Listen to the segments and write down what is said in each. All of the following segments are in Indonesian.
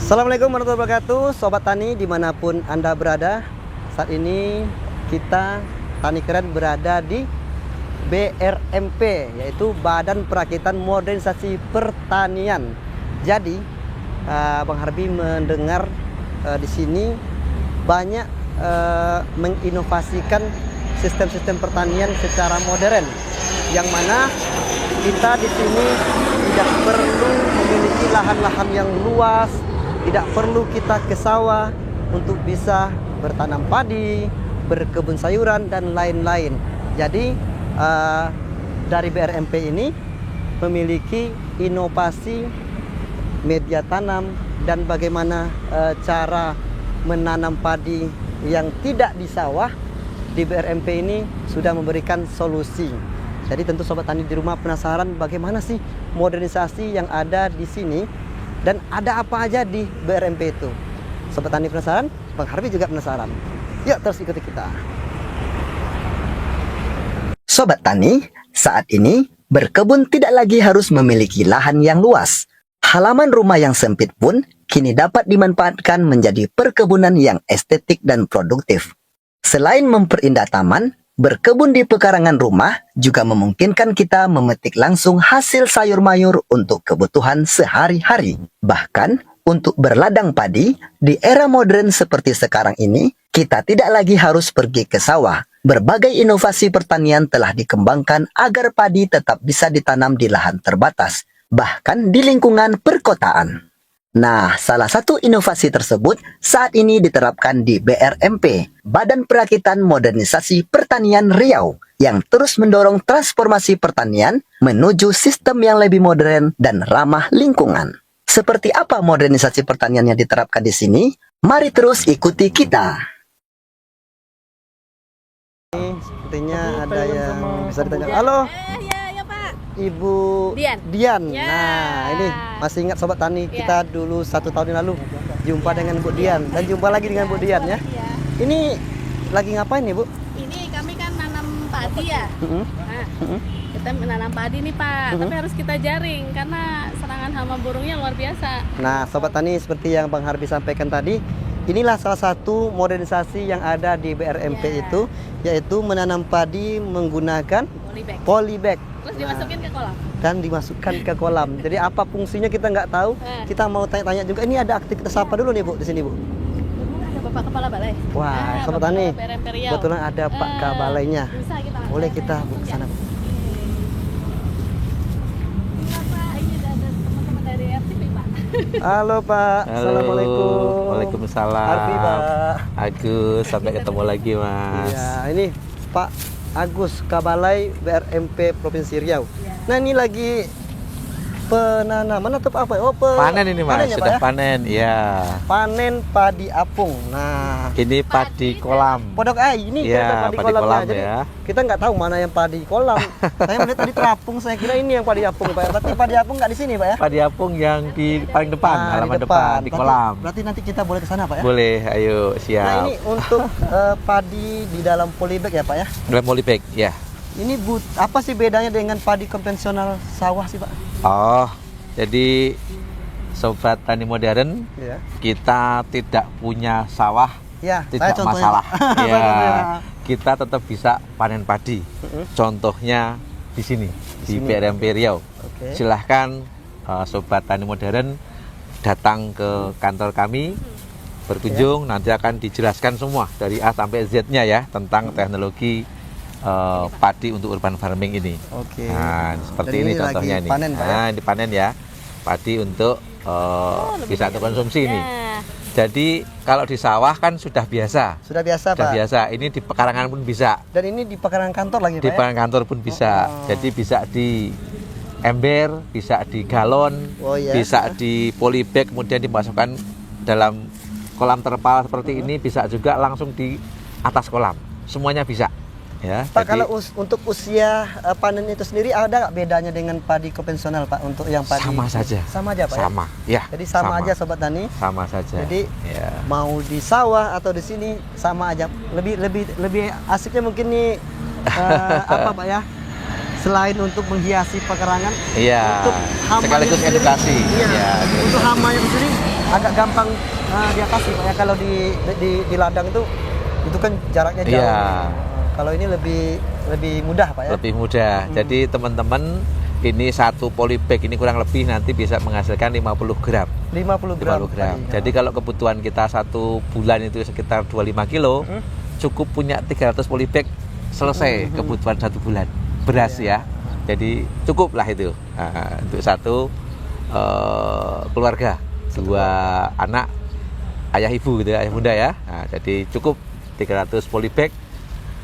Assalamualaikum warahmatullahi wabarakatuh, Sobat Tani dimanapun Anda berada. Saat ini kita Tani Keren berada di BRMP, yaitu Badan Perakitan Modernisasi Pertanian. Jadi Bang Harbi mendengar di sini banyak menginovasikan sistem-sistem pertanian secara modern, yang mana kita di sini tidak perlu memiliki lahan-lahan yang luas. Tidak perlu kita ke sawah untuk bisa bertanam padi, berkebun sayuran, dan lain-lain. Jadi dari BRMP ini memiliki inovasi media tanam dan bagaimana cara menanam padi yang tidak di sawah. Di BRMP ini sudah memberikan solusi. Jadi tentu Sobat Tani di rumah penasaran bagaimana sih modernisasi yang ada di sini. Dan ada apa aja di BRMP itu? Sobat Tani penasaran? Bang Harbi juga penasaran. Yuk terus ikuti kita. Sobat Tani, saat ini berkebun tidak lagi harus memiliki lahan yang luas. Halaman rumah yang sempit pun kini dapat dimanfaatkan menjadi perkebunan yang estetik dan produktif. Selain memperindah taman, berkebun di pekarangan rumah juga memungkinkan kita memetik langsung hasil sayur mayur untuk kebutuhan sehari-hari. Bahkan, untuk berladang padi, di era modern seperti sekarang ini, kita tidak lagi harus pergi ke sawah. Berbagai inovasi pertanian telah dikembangkan agar padi tetap bisa ditanam di lahan terbatas, bahkan di lingkungan perkotaan. Nah, salah satu inovasi tersebut saat ini diterapkan di BRMP, Badan Perakitan Modernisasi Pertanian Riau, yang terus mendorong transformasi pertanian menuju sistem yang lebih modern dan ramah lingkungan. Seperti apa modernisasi pertanian yang diterapkan di sini? Mari terus ikuti kita. Ini sepertinya ada yang bisa ditanya. Halo, Ibu Dian. Ya. Nah, ini masih ingat Sobat Tani kita dulu 1 tahun yang lalu jumpa dengan Bu Dian dan jumpa lagi dengan Bu Dian ya. Ini lagi ngapain nih Bu? Ini kami kan nanam padi ya. Nah, kita menanam padi nih Pak, tapi harus kita jaring karena serangan hama burungnya luar biasa. Nah, Sobat Tani seperti yang Bang Harbi sampaikan tadi, inilah salah satu modernisasi yang ada di BRMP itu, yaitu menanam padi menggunakan polybag. Terus dimasukin ke kolam. Dan dimasukkan ke kolam. Jadi apa fungsinya kita nggak tahu. Kita mau tanya-tanya juga. Ini ada aktivitas apa dulu nih Bu di sini Bu? Ada Bapak Kepala Balai. Wah, Sobat Tani, kebetulan ada Pak Kabalainya. Bisa kita Boleh kita Bu ke sana Bu. Pak, ini ada teman-teman dari RTP Pak. Halo Pak. Halo. Assalamualaikum. Waalaikumsalam. Harbi Pak. Agus, sampai ketemu lagi Mas. Iya, ini Pak Agus Kabalai BRMP Provinsi Riau. Nah, ini lagi penanaman atau apa? Oh, Panen ini Mas, panen ya, Pak, sudah ya? panen. Ya. Panen padi apung. Nah, Ini padi kolam. podok ini Iya, padi padi kolamnya. kolam Jadi ya. kita nggak tahu mana yang padi kolam. Saya melihat tadi terapung, saya kira ini yang padi apung, Pak. Tapi padi apung nggak di sini, Pak ya? Padi apung yang di paling depan, Nah, halaman depan di kolam. Berarti nanti kita boleh ke sana, Pak ya? Boleh, ayo Nah, siap. ini untuk padi di dalam polybag ya, Pak ya? Dalam polybag, ya. Ini apa sih bedanya dengan padi konvensional sawah sih, Pak? Oh, jadi Sobat Tani Modern, Iya. kita tidak punya sawah, Ya, tidak saya contohnya, masalah. Pak. Ya, Contohnya. kita tetap bisa panen padi. Contohnya di sini, di sini. BRMP Riau. Oke. Silahkan Sobat Tani Modern datang ke kantor kami, berkunjung, nanti akan dijelaskan semua dari A sampai Z-nya ya tentang teknologi padi untuk urban farming ini. Oke. Nah, seperti Dan ini ini contohnya lagi nih. panen, Pak, ya? Nah, ini panen ya. Padi untuk bisa untuk konsumsi ini. Ya. Jadi kalau di sawah kan sudah biasa. Sudah biasa, Sudah Pak. biasa. Ini di pekarangan pun bisa. Dan ini di pekarangan kantor lagi, Di Pak ya? pekarangan kantor pun bisa. Oh. Jadi bisa di ember, bisa di galon, Oh, iya. bisa di polybag, kemudian dimasukkan dalam kolam terpal seperti ini, bisa juga langsung di atas kolam. Semuanya bisa. Ya, Pak, jadi kalau untuk usia panen itu sendiri ada nggak bedanya dengan padi konvensional, Pak? Untuk yang padi sama saja. Sama aja, Pak. Sama, ya. Jadi sama aja, Sobat Tani. Sama saja. Jadi ya. mau di sawah atau di sini sama aja. Lebih asiknya mungkin nih apa, Pak ya? Selain untuk menghiasi pekarangan, Iya. untuk hamanya Sekaligus sendiri, edukasi. Iya. Ya, Untuk hamanya sendiri agak gampang diatasi Pak ya. Kalau di ladang itu kan jaraknya jauh. Iya. Kalau ini lebih mudah Pak ya. Lebih mudah. Jadi teman-teman, ini satu polybag ini kurang lebih nanti bisa menghasilkan 50 gram. 50 gram. 50 gram. tadi. Jadi kalau kebutuhan kita satu bulan itu sekitar 25 kilo, cukup punya 300 polybag, selesai kebutuhan satu bulan beras ya. Jadi cukup lah itu untuk satu keluarga, 2 anak, ayah ibu gitu ya, ayah bunda ya. Nah, jadi cukup 300 polybag,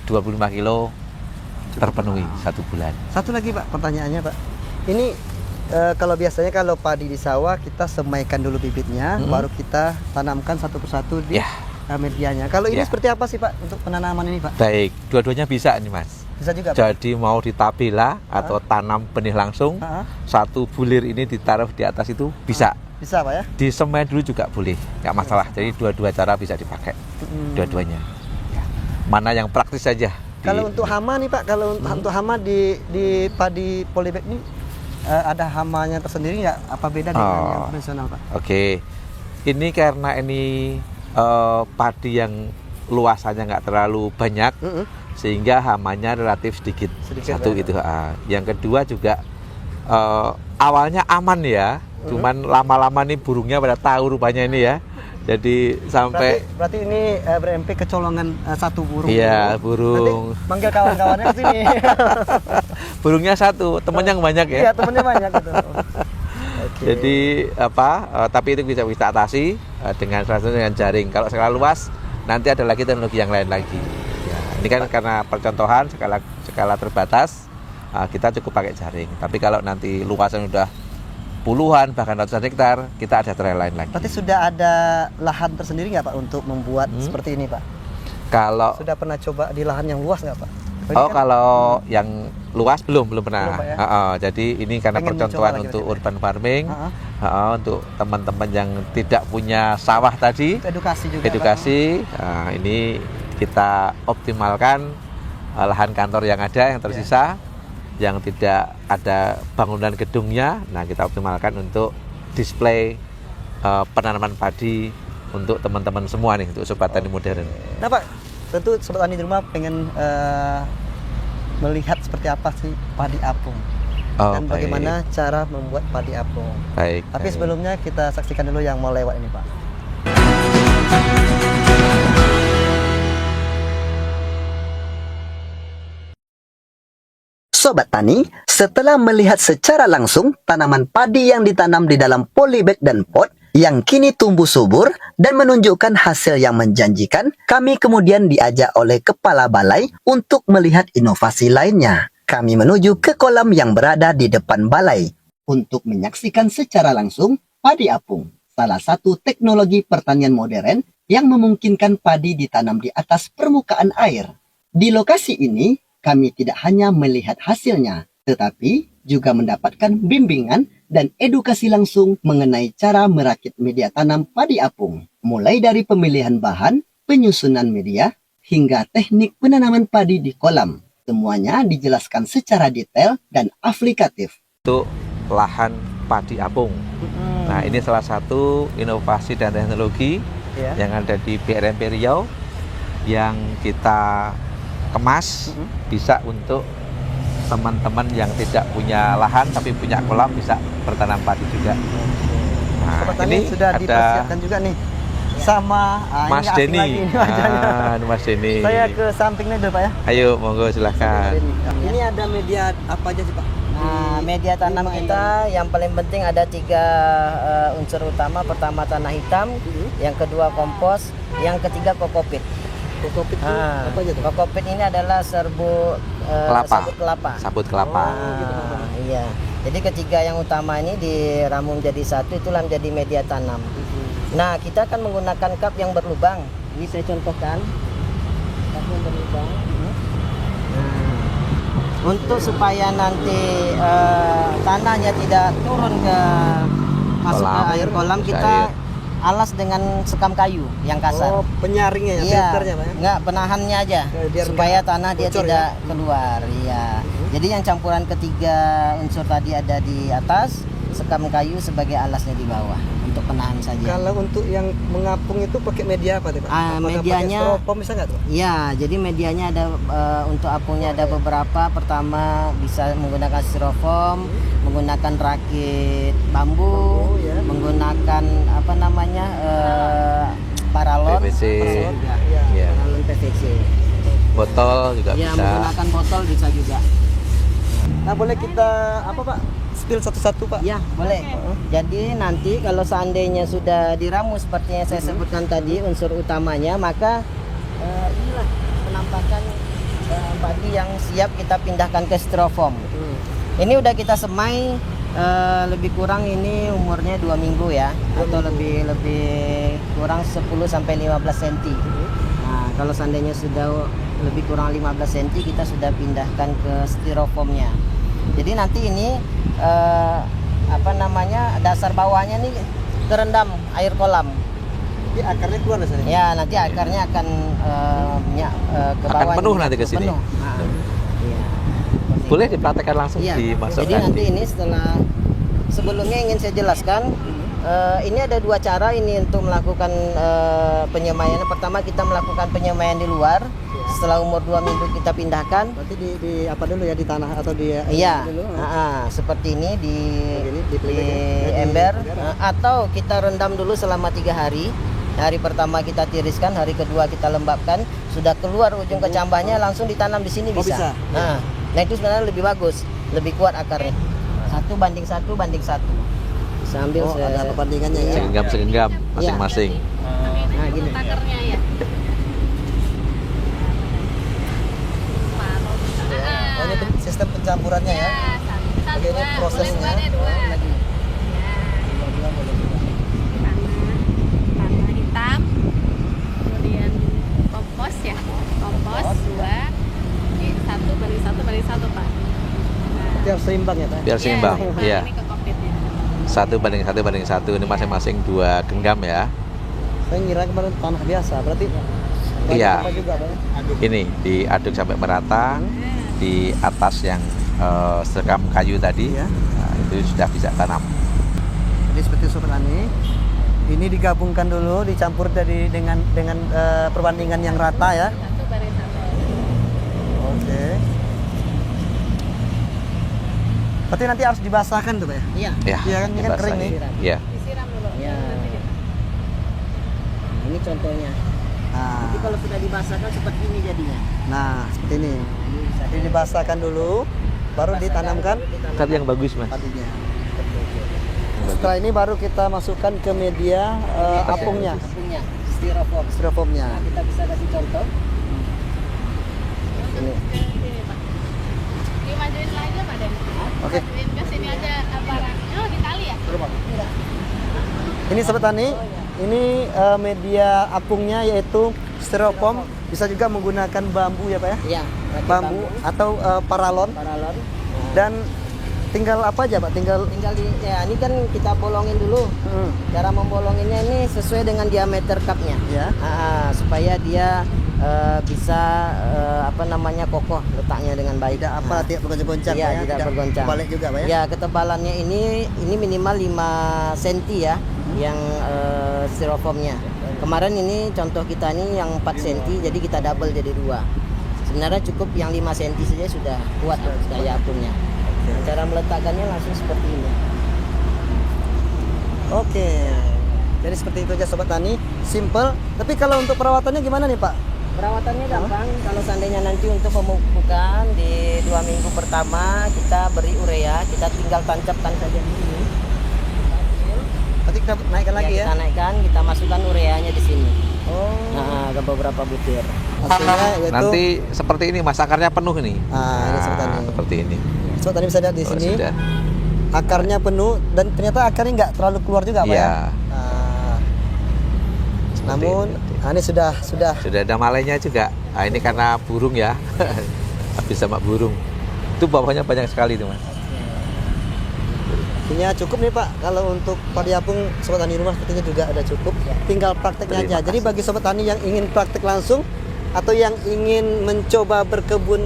25 kilo terpenuhi satu bulan. Satu lagi Pak, pertanyaannya Pak. Ini kalau biasanya kalau padi di sawah kita semaikan dulu bibitnya, baru kita tanamkan satu persatu di medianya. Kalau ini seperti apa sih Pak untuk penanaman ini Pak? Baik, dua-duanya bisa nih Mas. Bisa juga Pak? Jadi mau ditabela atau tanam benih langsung, satu bulir ini ditaruh di atas itu bisa. Bisa Pak ya? Disemai dulu juga boleh, nggak masalah. Jadi dua-dua cara bisa dipakai, dua-duanya. Ya. Mana yang praktis saja. Kalau untuk hama nih Pak, kalau untuk hama di padi polybag ini ada hamanya tersendiri nggak? Apa beda dengan yang konvensional Pak? Oke, ini karena ini padi yang luasannya nggak terlalu banyak, sehingga hamanya relatif sedikit satu ya. itu. Yang kedua juga awalnya aman ya, cuman lama-lama nih burungnya pada tahu rupanya ini ya. Jadi sampai berarti ini berempe kecolongan satu burung. Iya, burung. Nanti manggil kawan-kawannya ke sini. Burungnya satu, temennya banyak ya. Iya, temennya banyak gitu. Jadi tapi itu bisa kita atasi dengan salah satu dengan jaring. Kalau skala luas nanti ada lagi teknologi yang lain lagi. Ya, ini kan karena percontohan skala terbatas, kita cukup pakai jaring. Tapi kalau nanti luasan udah puluhan bahkan ratusan hektar, kita ada trial lain lagi. Berarti sudah ada lahan tersendiri nggak Pak untuk membuat seperti ini Pak? Kalau sudah pernah coba di lahan yang luas nggak Pak? Kalau yang luas belum pernah. Belum, Pak, ya? Jadi ini karena Pengen percontohan mencoba untuk lagi, urban farming, untuk teman-teman yang tidak punya sawah tadi, edukasi juga. Edukasi. Ini kita optimalkan lahan kantor yang ada yang tersisa, yang tidak ada bangunan gedungnya. Nah, kita optimalkan untuk display penanaman padi untuk teman-teman semua nih, untuk sobat tani modern. Nah Pak, tentu sobat tani di rumah pengen melihat seperti apa sih padi apung dan bagaimana cara membuat padi apung. Baik. Tapi sebelumnya kita saksikan dulu yang mau lewat ini Pak. Sobat Tani, setelah melihat secara langsung tanaman padi yang ditanam di dalam polybag dan pot yang kini tumbuh subur dan menunjukkan hasil yang menjanjikan, kami kemudian diajak oleh Kepala Balai untuk melihat inovasi lainnya. Kami menuju ke kolam yang berada di depan balai untuk menyaksikan secara langsung padi apung, salah satu teknologi pertanian modern yang memungkinkan padi ditanam di atas permukaan air. Di lokasi ini, kami tidak hanya melihat hasilnya, tetapi juga mendapatkan bimbingan dan edukasi langsung mengenai cara merakit media tanam padi apung. Mulai dari pemilihan bahan, penyusunan media, hingga teknik penanaman padi di kolam. Semuanya dijelaskan secara detail dan aplikatif. Untuk lahan padi apung. Nah, ini salah satu inovasi dan teknologi yang ada di BRMP Riau yang kita kemas bisa untuk teman-teman yang tidak punya lahan tapi punya kolam bisa bertanam padi juga. Nah, Sobat Tani ini sudah ada dipersiapkan juga nih sama Mas ini Denny. lagi ini wajahnya. Mas Denny. Saya ke sampingnya dulu Pak ya. Ayo, monggo silahkan. Ini ada media apa aja sih Pak? Nah, media tanam kita yang paling penting ada 3 unsur utama. Pertama tanah hitam, yang kedua kompos, yang ketiga kokopit. Kokopit itu apa aja tuh? Kokopit ini adalah sabut kelapa. Sabut kelapa. Iya. Jadi ketiga yang utama ini diramu menjadi satu, itulah menjadi media tanam. Nah, kita akan menggunakan cup yang berlubang. Ini saya contohkan. Cup yang berlubang. Untuk supaya nanti tanahnya tidak turun ke masuk ke air kolam, kita alas dengan sekam kayu yang kasar. Oh, penyaringnya ya, Iya, filternya Pak ya? enggak, penahannya aja Biar supaya enggak tanah dia bocor, tidak keluar. Iya. Jadi yang campuran ketiga unsur tadi ada di atas, sekam kayu sebagai alasnya di bawah untuk untuk penahan saja. Kalau untuk yang mengapung itu pakai media apa tuh Pak? Apakah Medianya, pakai styrofoam bisa nggak tuh? ya, jadi medianya ada untuk apungnya ada beberapa. Pertama bisa menggunakan styrofoam, menggunakan rakit bambu, ya. menggunakan apa namanya paralon, PVC. juga, Ya. paralon PVC. Botol juga Ya, bisa. menggunakan botol bisa juga. Nah boleh kita apa Pak? Spill satu-satu Pak. Ya, boleh. Jadi nanti kalau seandainya sudah diramu seperti yang saya sebutkan tadi unsur utamanya, maka inilah penampakan padi yang siap kita pindahkan ke styrofoam. Ini udah kita semai lebih kurang ini umurnya 2 minggu ya, atau lebih kurang 10 sampai 15 cm. Nah, kalau seandainya sudah lebih kurang 15 cm kita sudah pindahkan ke styrofoamnya. Jadi nanti ini apa namanya dasar bawahnya nih terendam air kolam. Jadi akarnya keluar dari sini. Ya, nanti akarnya akan ke Akan bawah. penuh nanti ke sini. Penuh. Nah, iya. Boleh dipraktekkan langsung Iya. dimasukkan. Jadi nanti ini sebelumnya ingin saya jelaskan ini ada 2 cara ini untuk melakukan penyemaian. Pertama kita melakukan penyemaian di luar. Setelah umur 2 minggu kita pindahkan. Berarti di apa dulu ya, di tanah atau di Iya, dulu? seperti ini di Begini, di di pelipet ya? ember, Di ember. atau kita rendam dulu selama 3 hari. Hari pertama kita tiriskan, hari kedua kita lembabkan. Sudah keluar ujung kecambahnya langsung ditanam di sini Oh, bisa. bisa? Nah itu sebenarnya lebih bagus, lebih kuat akarnya. 1:1:1. Bisa ambil Oh, ada perbandingannya ya. Segenggam masing-masing. Nah, gini. Takernya ya. Oh, ini sistem pencampurannya ya. Satu, Oke, ini dua. prosesnya. Boleh dua. Tanah hitam, kemudian kompos ya, kompos 2, ini 1:1:1 Pak. Berarti harus seimbang ya Pak. Biar seimbang. Iya. Ini ke kokpitnya. 1:1:1. Ini masing-masing 2 genggam ya. Saya ngira kemarin tanah biasa, berarti Iya. apa juga Pak? Ini diaduk sampai merata di atas yang sekam kayu tadi. Iya. Nah, itu sudah bisa tanam. Jadi seperti Sobat Tani, ini digabungkan dulu, dicampur dengan perbandingan yang rata ya. 1:1. Oke. Berarti nanti harus dibasahkan tuh Pak ya? Iya. Ya, Iya kan, ini kan kering dibasahi. nih. Iya. Disiram dulu. Ya. Ini contohnya. Nah, Nanti kalau sudah dibasahkan seperti ini jadinya. nah seperti ini. Ini bisa Jadi dibasahkan dulu, baru ditanamkan Cut yang bagus mas. padinya. Setelah ini baru kita masukkan ke media apungnya, Apungnya, styrofoam. styrofoamnya. Nah, kita bisa kasih contoh. Ini. Sini Pak. Dimajuin lagi Pak Den. Oke. Majuin ke sini aja barangnya. Oh, di tali ya? Ini Sobat Tani, ini media apungnya yaitu styrofoam, bisa juga menggunakan bambu ya Pak ya? Iya, rakit Bambu atau paralon, paralon. dan tinggal apa aja Pak? Tinggal Tinggal ini kan kita bolongin dulu. Cara membolonginnya ini sesuai dengan diameter cupnya. ya. Supaya dia bisa apa namanya kokoh letaknya dengan baik. Tidak apa, tidak bergoncang-goncang Iya, Pak ya? tidak bergoncang. Balik juga Pak ya? Ya, ketebalannya ini minimal 5 cm ya, yang styrofoamnya. Kemarin ini contoh kita ini yang 4 cm, jadi kita double jadi 2. Sebenarnya cukup yang 5 cm saja sudah kuat daya apungnya. Nah, cara meletakkannya langsung seperti ini. Oke. Jadi seperti itu aja Sobat Tani, simple. Tapi kalau untuk perawatannya gimana nih Pak? Perawatannya gampang. Kalau seandainya nanti untuk pemupukan di 2 minggu pertama kita beri urea, kita tinggal tancapkan saja di sini. Nanti kita naikkan lagi ya? Kita naikkan, kita masukkan ureanya di sini. Oh. Nah, ke beberapa butir. Hasilnya yaitu Nanti seperti ini mas, akarnya penuh nih. ini Sobat Tani. Seperti ini. Sobat Tani bisa lihat di Oh, sini. sudah. Akarnya penuh dan ternyata akarnya nggak terlalu keluar juga Pak ya? Iya. Nah, Seperti namun ini. ini sudah Sudah ada malainya juga. Nah, ini karena burung ya. Habis sama burung. Itu bawahnya banyak sekali tuh mas. artinya cukup nih Pak. Kalau untuk padi apung Sobat Tani rumah sepertinya juga ada cukup. Tinggal prakteknya Terima aja. Jadi kasih. bagi Sobat Tani yang ingin praktek langsung atau yang ingin mencoba berkebun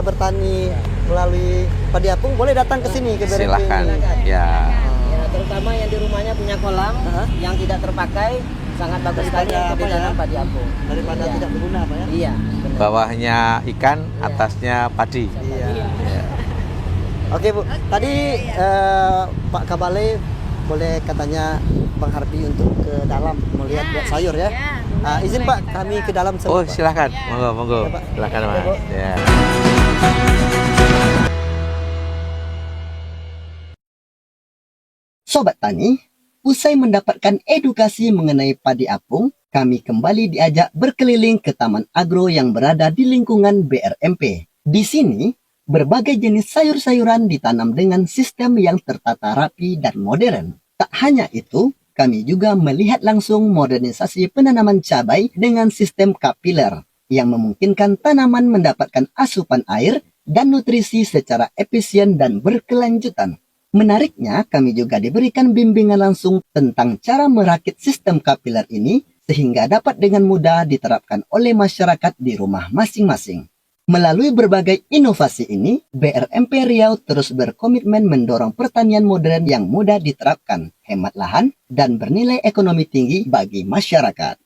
bertani melalui padi apung, boleh datang ke sini ke BRP. Silahkan. Ya. Ya, terutama yang di rumahnya punya kolam yang tidak terpakai, sangat bagus sekali Daripada untuk apa ya? ditanam padi apung. Daripada Iya. tidak berguna Pak ya. Iya, benar. Bawahnya ikan, Iya. atasnya padi. Iya. Iya. Oke Bu, tadi Pak Kabale boleh katanya Bang Hardi untuk ke dalam melihat buat sayur ya. Izin boleh Pak, kita kami dalam. ke dalam Oh, Pak. silahkan. Ya. Monggo, monggo. Ya, Pak. Silahkan, Ya, Mas. Bu. Ya. Sobat Tani, usai mendapatkan edukasi mengenai padi apung, kami kembali diajak berkeliling ke Taman Agro yang berada di lingkungan BRMP. Di sini, berbagai jenis sayur-sayuran ditanam dengan sistem yang tertata rapi dan modern. Tak hanya itu, kami juga melihat langsung modernisasi penanaman cabai dengan sistem kapiler yang memungkinkan tanaman mendapatkan asupan air dan nutrisi secara efisien dan berkelanjutan. Menariknya, kami juga diberikan bimbingan langsung tentang cara merakit sistem kapiler ini sehingga dapat dengan mudah diterapkan oleh masyarakat di rumah masing-masing. Melalui berbagai inovasi ini, BRMP Riau terus berkomitmen mendorong pertanian modern yang mudah diterapkan, hemat lahan, dan bernilai ekonomi tinggi bagi masyarakat.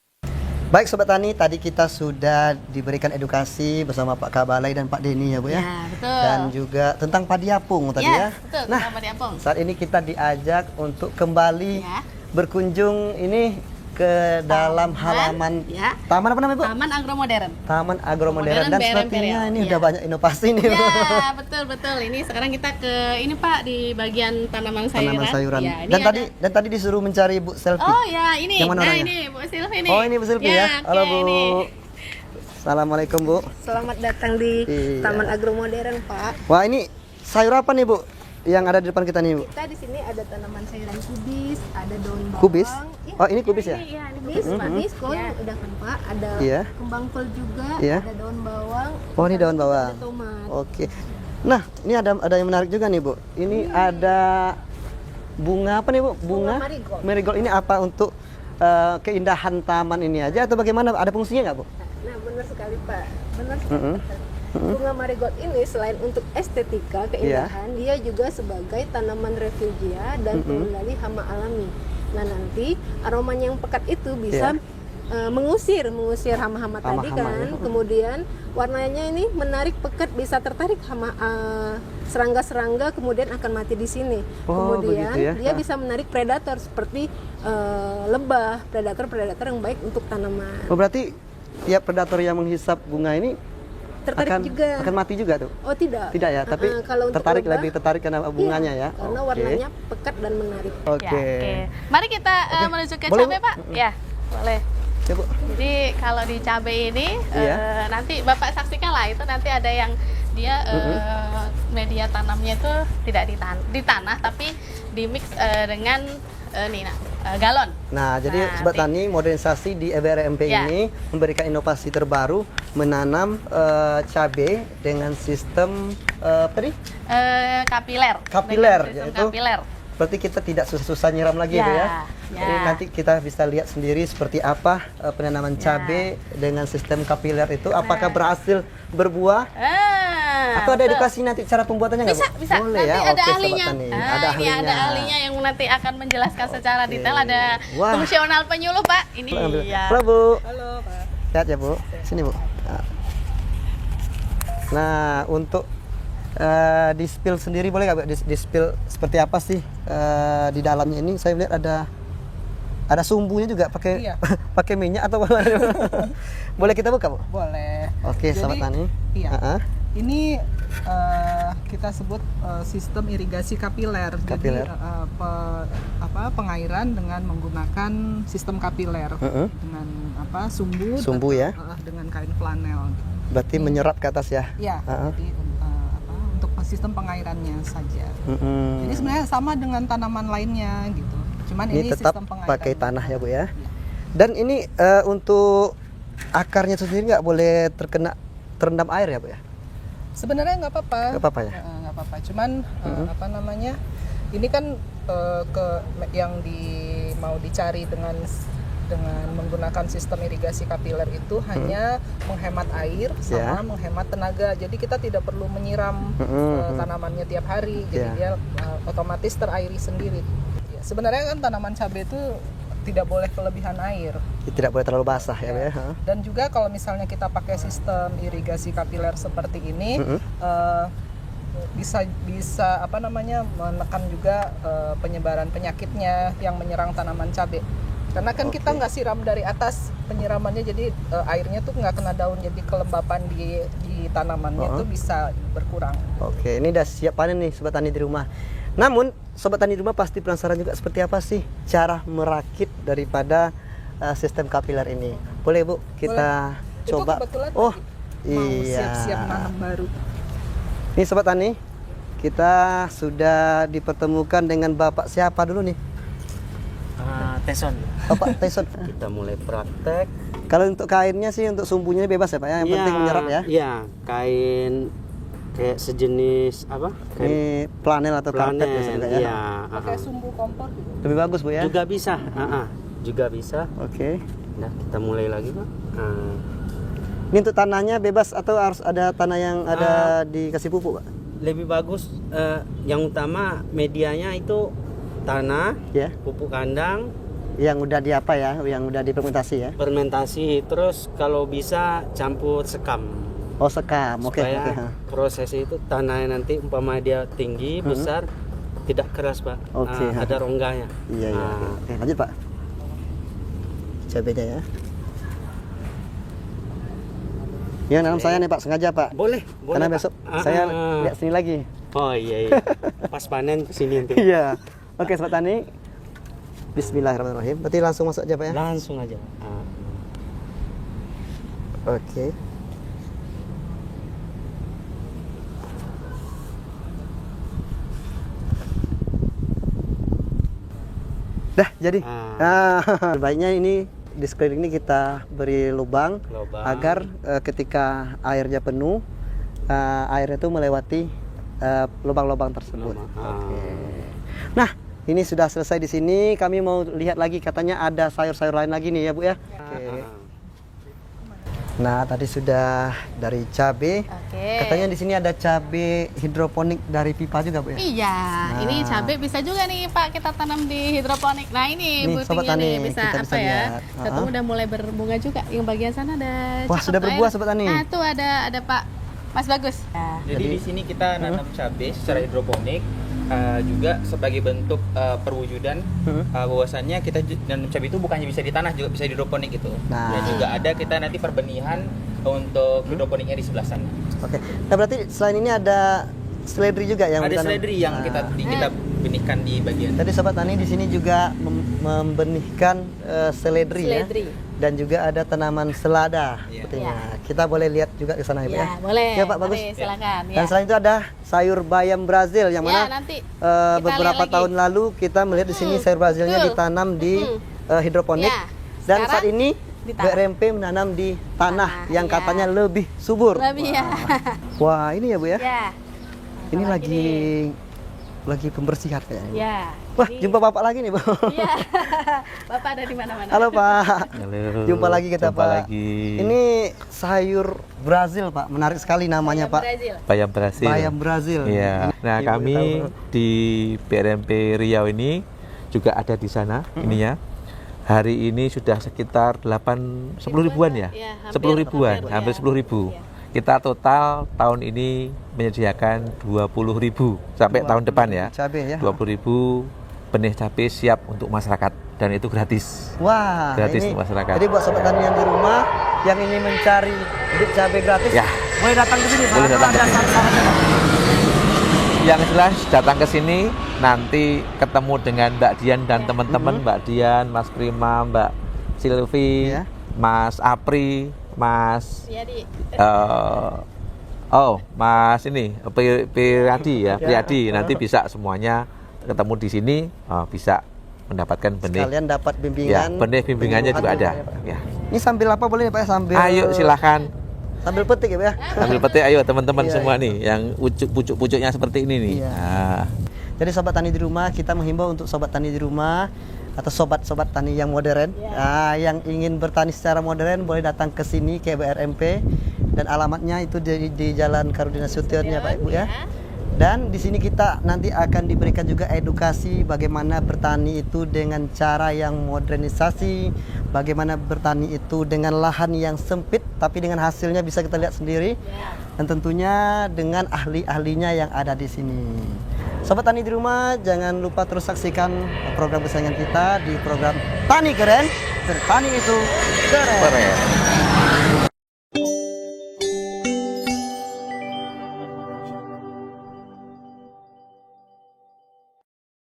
Baik Sobat Tani, tadi kita sudah diberikan edukasi bersama Pak Kabalai dan Pak Denny ya Bu ya. Ya, betul. Dan juga tentang padi apung tadi ya. betul. Nah, Sama di Apung. saat ini kita diajak untuk kembali Ya. berkunjung ini ke dalam halaman ya. taman apa namanya Bu? Taman Agro Modern. Taman Agro Modern Modern dan BRMP sepertinya Riau. ini Iya. udah banyak inovasi nih Bu. Ya, betul. Ini sekarang kita ke ini Pak di bagian tanaman sayuran. Tanaman sayuran. Ya, ini Dan ada- tadi disuruh mencari Bu Selfie. Oh ya, ini. Yang mana nah, orangnya? ini Bu Silvi nih. Oh, ini Bu Selfie ya. oke, Halo Bu. ini. Assalamualaikum Bu. Selamat datang di Iya. Taman Agro Modern, Pak. Wah, ini sayur apa nih Bu yang ada di depan kita nih Bu? Kita di sini ada tanaman sayuran kubis, ada daun bawang. Kubis? Iya, Oh, ini kubis ya? Iya, ini kubis, Pak. Diskon udah kan, Pak. Ada Iya. kembang kol juga, Iya. ada daun bawang. Oh, ini daun juga bawang. Ada tomat. Oke. Nah, ini ada yang menarik juga nih Bu. Ini ada bunga apa nih Bu? Bunga marigold. Marigold ini apa untuk keindahan taman ini aja atau bagaimana? Ada fungsinya nggak Bu? Nah, benar sekali, Pak. Benar sekali. Bunga marigold ini selain untuk estetika, keindahan, dia juga sebagai tanaman refugia dan pengendali hama alami. Nah, nanti aromanya yang pekat itu bisa mengusir hama-hama tadi Hama-hama, kan. ya. Kemudian warnanya ini menarik pekat, bisa tertarik hama serangga-serangga, kemudian akan mati di sini. Oh, Kemudian begitu ya. dia bisa menarik predator seperti lebah, predator yang baik untuk tanaman. Oh, berarti tiap predator yang menghisap bunga ini Tertarik juga. akan mati juga tuh? Oh, tidak. Tidak ya, tapi kalau untuk tertarik lebah, lebih tertarik karena bunganya ya. karena Oke. warnanya pekat dan menarik. Oke. Ya, oke. Mari kita menuju ke Boleh, cabai, Bu? Pak. Ya, boleh. Ya, Bu. Jadi kalau di cabai ini Iya. nanti Bapak saksikan lah, itu nanti ada yang dia media tanamnya itu tidak di tanah tapi dimix dengan galon. Nah, jadi Nah, Sobat Tani, modernisasi di BRMP Ya. ini memberikan inovasi terbaru menanam cabai dengan sistem apa tadi? Kapiler. Kapiler, Dengan sistem yaitu kapiler. Berarti kita tidak susah-susah nyiram lagi Ya, Bu ya. ya. Jadi nanti kita bisa lihat sendiri seperti apa penanaman Ya. cabai dengan sistem kapiler itu apakah berhasil berbuah atau ada betul. edukasi nanti cara pembuatannya nggak Bu? Bisa. Boleh Nanti ya. ada Oke, Sobat ahlinya. Tani. Nah, Ada ini ahlinya. ada ahlinya yang nanti akan menjelaskan secara Oke. detail. Ada Wah. fungsional penyuluh, Pak. Ini Ambil. ya. Halo Bu. Halo, Pak. Sehat ya Bu. Sini Bu. Nah, untuk di-spill sendiri boleh nggak Bu? Di-spill seperti apa sih di dalamnya ini? Saya lihat ada sumbunya juga pakai Iya. pakai minyak atau apa? Boleh kita buka Bu? Boleh. Oke, Jadi, Sobat Tani. Iya. Ah, Ini kita sebut sistem irigasi kapiler. Kapiler. Jadi pengairan dengan menggunakan sistem kapiler dengan sumbu Sumbu ya. dengan kain flanel. Berarti menyerap ke atas ya. Ya. Jadi untuk sistem pengairannya saja. Mm-mm. Jadi sebenarnya sama dengan tanaman lainnya gitu. Cuman Ini ini tetap sistem pengairan. pakai tanah ya Bu ya. Iya. Dan ini untuk akarnya sendiri nggak boleh terendam air ya Bu ya? Sebenarnya nggak apa-apa. Nggak apa-apa ya? Nggak apa-apa. Cuman ini kan yang mau dicari dengan menggunakan sistem irigasi kapiler itu hanya menghemat air sama menghemat tenaga. Jadi kita tidak perlu menyiram tanamannya tiap hari. Jadi dia otomatis terairi sendiri. Ya, sebenarnya kan tanaman cabai itu tidak boleh kelebihan air. Tidak boleh terlalu basah ya, Pak ya. Dan juga kalau misalnya kita pakai sistem irigasi kapiler seperti ini, bisa apa namanya menekan juga penyebaran penyakitnya yang menyerang tanaman cabai. Karena kan kita nggak siram dari atas penyiramannya, jadi airnya tuh nggak kena daun, jadi kelembapan di tanamannya tuh bisa berkurang. Oke, ini udah siap panen nih sobat tani di rumah. Namun sobat tani di rumah pasti penasaran juga seperti apa sih cara merakit daripada sistem kapiler ini. Boleh Bu, kita coba. Itu kebetulan Oh, mau iya. siap-siap nanam baru. Ini sobat tani, kita sudah dipertemukan dengan Bapak siapa dulu nih? Teson. Bapak Tyson. Kita mulai praktek. Kalau untuk kainnya sih, untuk sumbunya bebas ya Pak ya, yang penting menyerap ya. Iya, kain kayak sejenis apa? Ini planel atau karpet biasanya ya. Iya. Pakai sumbu kompor. Lebih bagus Bu ya. Juga bisa. Juga bisa. Oke. Nah, kita mulai lagi, Pak. Ini untuk tanahnya bebas atau harus ada tanah yang ada dikasih pupuk Pak? Lebih bagus yang utama medianya itu tanah, Ya. pupuk kandang, Yang udah di apa ya, yang udah difermentasi ya. fermentasi, terus kalau bisa campur sekam. Oh, sekam. Oke, Supaya oke. proses itu tanahnya nanti umpama dia tinggi, besar, tidak keras, Pak. Oke, Ada rongganya. Iya, iya. Oke, lanjut Pak. Cabenya ya. Yang nanam saya nih Pak, sengaja Pak. Boleh, Karena Pak. besok saya lihat sini lagi. Oh iya. Pas panen kesini nanti. Iya. Oke, sobat tani. Bismillahirrahmanirrahim. Berarti langsung masuk aja Pak ya. Langsung aja. Oke. Dah jadi. Baiknya ini di sekeliling ini kita beri lubang, agar ketika airnya penuh, airnya itu melewati lubang-lubang tersebut. Oke. Nah, ini sudah selesai di sini. Kami mau lihat lagi, katanya ada sayur-sayur lain lagi nih ya Bu ya. Oke. Nah, tadi sudah dari cabe. Oke. Katanya di sini ada cabe hidroponik dari pipa juga Bu ya. Iya, ini cabai bisa juga nih Pak kita tanam di hidroponik. Nah ini Nih, Sobat butinya nih Tani, bisa kita apa bisa ya? lihat. Satu udah mulai berbunga juga. Yang bagian sana ada. Wah, cakep sudah berbuah, air. Sobat Tani. Nah tuh ada Pak Mas Bagus. Nah, Jadi di sini kita nanam cabai secara hidroponik, juga sebagai bentuk perwujudan bahwasannya kita nanam cabai itu bukannya bisa di tanah, juga bisa di hidroponik itu. Nah. Dan juga ada kita nanti perbenihan untuk hidroponiknya di sebelah sana. Oke. Nah, berarti selain ini ada seledri juga yang Ada ditanam? seledri yang kita benihkan di bagian. Tadi Sobat Tani di sini juga membenihkan seledri ya. Dan juga ada tanaman selada sepertinya. Kita boleh lihat juga ke sana ya, Pak ya. ya boleh. Ya, Pak, bagus. Mari, silakan. Dan selain itu ada sayur bayam Brazil yang mana nanti kita beberapa lihat lagi. tahun lalu kita melihat di sini sayur Brazilnya betul. ditanam di hidroponik. Ya, Dan sekarang saat ini ditanam. BRMP menanam di tanah yang ya. katanya lebih subur. Lebih ya. Wah, ini ya Bu ya. Ya. Ini Apalagi lagi pembersihan kayaknya. Ya. Wah, jadi- jumpa Bapak lagi nih, Bu. Iya. Bapak ada di mana-mana. Halo, Pak. Halo. Jumpa lagi kita, Jumpa Pak. lagi. Ini sayur Brazil, Pak. Menarik sekali namanya, Pak. Brazil. Bayam Brasil. Bayam Brazil. Iya. Nah, Ibu kami tahu. di BRMP Riau ini juga ada di sana ininya. Hari ini sudah sekitar 10 ribuan ya? Iya, 10 ribuan, hampir 10 ribu. Kita total tahun ini menyediakan 20 ribu sampai tahun depan ya. Cabai ya. 20 ribu benih cabai siap untuk masyarakat dan itu gratis. Wah, Gratis ini, untuk masyarakat. Jadi buat sobat tani yang di rumah yang ini mencari bibit cabai gratis, Ya. boleh datang ke sini. Boleh Pak. datang ke Ada sini. syarat-syaratnya, Pak. Yang jelas datang ke sini nanti ketemu dengan Mbak Dian dan teman-teman, Mbak Dian, Mas Prima, Mbak Silvi, Iya. Mas Apri, Mas Iya, Di. Mas ini Priyadi ya, Priyadi. Nanti bisa semuanya ketemu di sini, bisa mendapatkan benih. Kalian dapat Ya, bimbingan. benih bimbingannya juga ada. Ya, Pak. Ya. Ini sambil apa boleh nih, Pak? Sambil Ayo silakan Sambil petik ya, Pak ya. ambil petik, ayo teman-teman Iya, semua nih, yang pucuk-pucuknya seperti ini nih. Iya. Nah, Jadi sobat tani di rumah, kita menghimbau untuk sobat tani di rumah atau sobat-sobat tani yang modern, yang ingin bertani secara modern boleh datang ke sini ke BRMP dan alamatnya itu di Jalan Karudina Sution ya Pak Ibu ya. Dan di sini kita nanti akan diberikan juga edukasi bagaimana bertani itu dengan cara yang modernisasi, bagaimana bertani itu dengan lahan yang sempit tapi dengan hasilnya bisa kita lihat sendiri, dan tentunya dengan ahli-ahlinya yang ada di sini. Sobat Tani di rumah, jangan lupa terus saksikan program kesayangan kita di program Tani Keren, bertani itu keren.